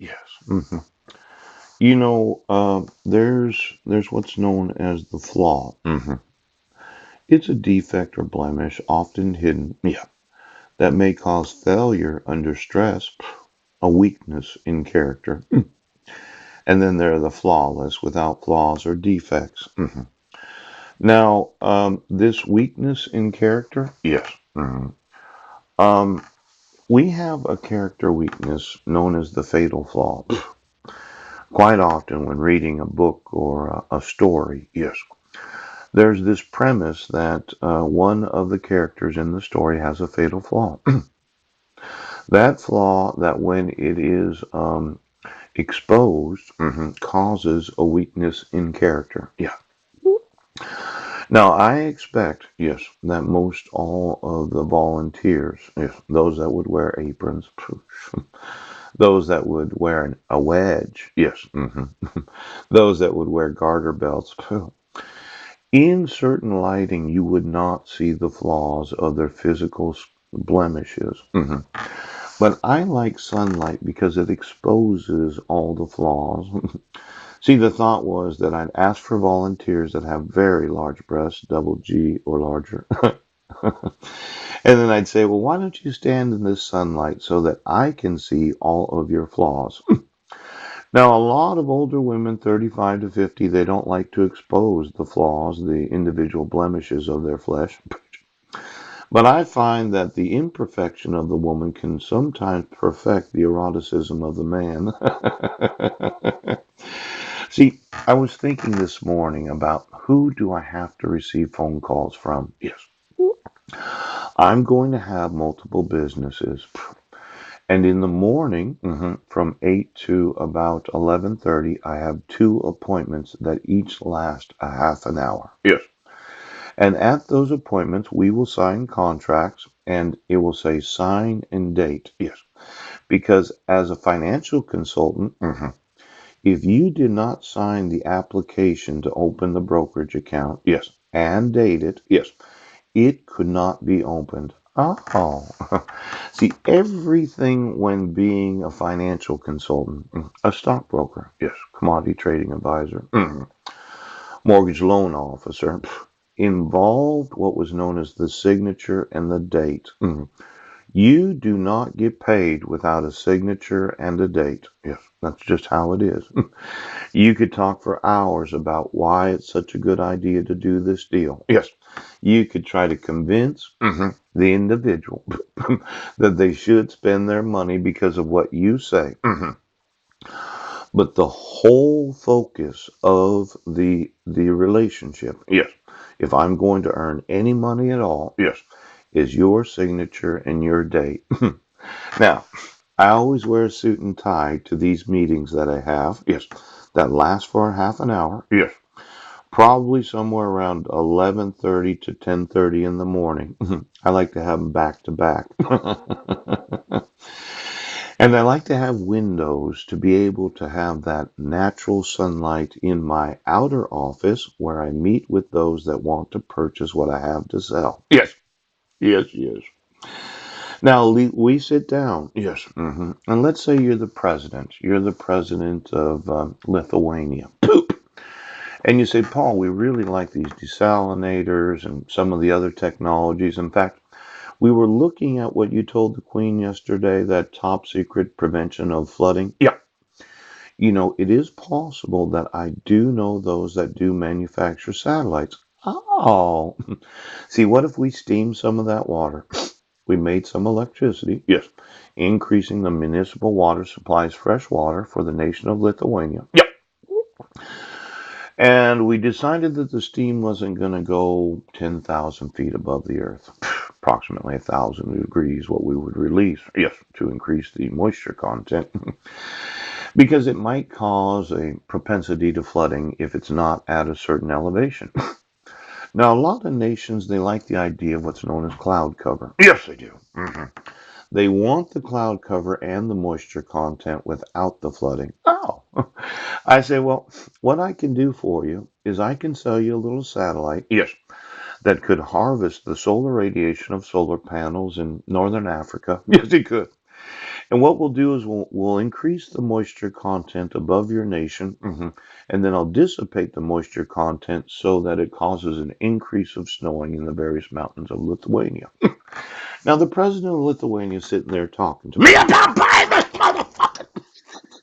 Yes. There's what's known as the flaw. It's a defect or blemish, often hidden. Yeah. That may cause failure under stress, a weakness in character. And then there are the flawless, without flaws or defects. Now, this weakness in character, yes. Um, we have a character weakness known as the fatal flaw. Quite often, when reading a book or a story, yes, there's this premise that one of the characters in the story has a fatal flaw. That flaw, that when it is exposed, causes a weakness in character. Yeah. Now, I expect, yes, that most all of the volunteers, yes, those that would wear aprons, those that would wear a wedge, yes, those that would wear garter belts, in certain lighting, you would not see the flaws of their physical blemishes. But I like sunlight because it exposes all the flaws. See, the thought was that I'd ask for volunteers that have very large breasts, double G or larger. And then I'd say, well, why don't you stand in this sunlight so that I can see all of your flaws? Now, a lot of older women, 35 to 50, they don't like to expose the flaws, the individual blemishes of their flesh. But I find that the imperfection of the woman can sometimes perfect the eroticism of the man. See, I was thinking this morning about who do I have to receive phone calls from? Yes. I'm going to have multiple businesses. And in the morning, from 8 to about 11:30, I have two appointments that each last a half an hour. Yes. And at those appointments, we will sign contracts and it will say sign and date. Yes. Because as a financial consultant, if you did not sign the application to open the brokerage account, yes, and date it, yes, it could not be opened. Oh, see, everything when being a financial consultant, a stockbroker, yes, commodity trading advisor, mortgage loan officer, involved what was known as the signature and the date. You do not get paid without a signature and a date. Yes, that's just how it is. You could talk for hours about why it's such a good idea to do this deal. Yes, you could try to convince the individual that they should spend their money because of what you say. But the whole focus of the relationship, yes, if I'm going to earn any money at all, yes, is your signature and your date. Now, I always wear a suit and tie to these meetings that I have, yes, that last for a half an hour, yes, probably somewhere around 11:30 to 10:30 in the morning. I like to have them back to back. And I like to have windows to be able to have that natural sunlight in my outer office where I meet with those that want to purchase what I have to sell. Yes, yes, yes. Now we sit down. Yes. And let's say you're the president. You're the president of Lithuania. And you say, Paul, we really like these desalinators and some of the other technologies. In fact, we were looking at what you told the Queen yesterday, that top secret prevention of flooding. Yeah. It is possible that I do know those that do manufacture satellites. Oh, see, what if we steam some of that water? We made some electricity. Yes. Increasing the municipal water supplies fresh water for the nation of Lithuania. Yep. And we decided that the steam wasn't going to go 10,000 feet above the earth, approximately 1,000 degrees, what we would release, yes, to increase the moisture content, because it might cause a propensity to flooding if it's not at a certain elevation. Now, a lot of nations, they like the idea of what's known as cloud cover. Yes, they do. They want the cloud cover and the moisture content without the flooding. Oh, I say, well, what I can do for you is I can sell you a little satellite. Yes. That could harvest the solar radiation of solar panels in northern Africa. Yes, it could. And what we'll do is we'll increase the moisture content above your nation, and then I'll dissipate the moisture content so that it causes an increase of snowing in the various mountains of Lithuania. Now, the president of Lithuania is sitting there talking to me about buying this motherfucker.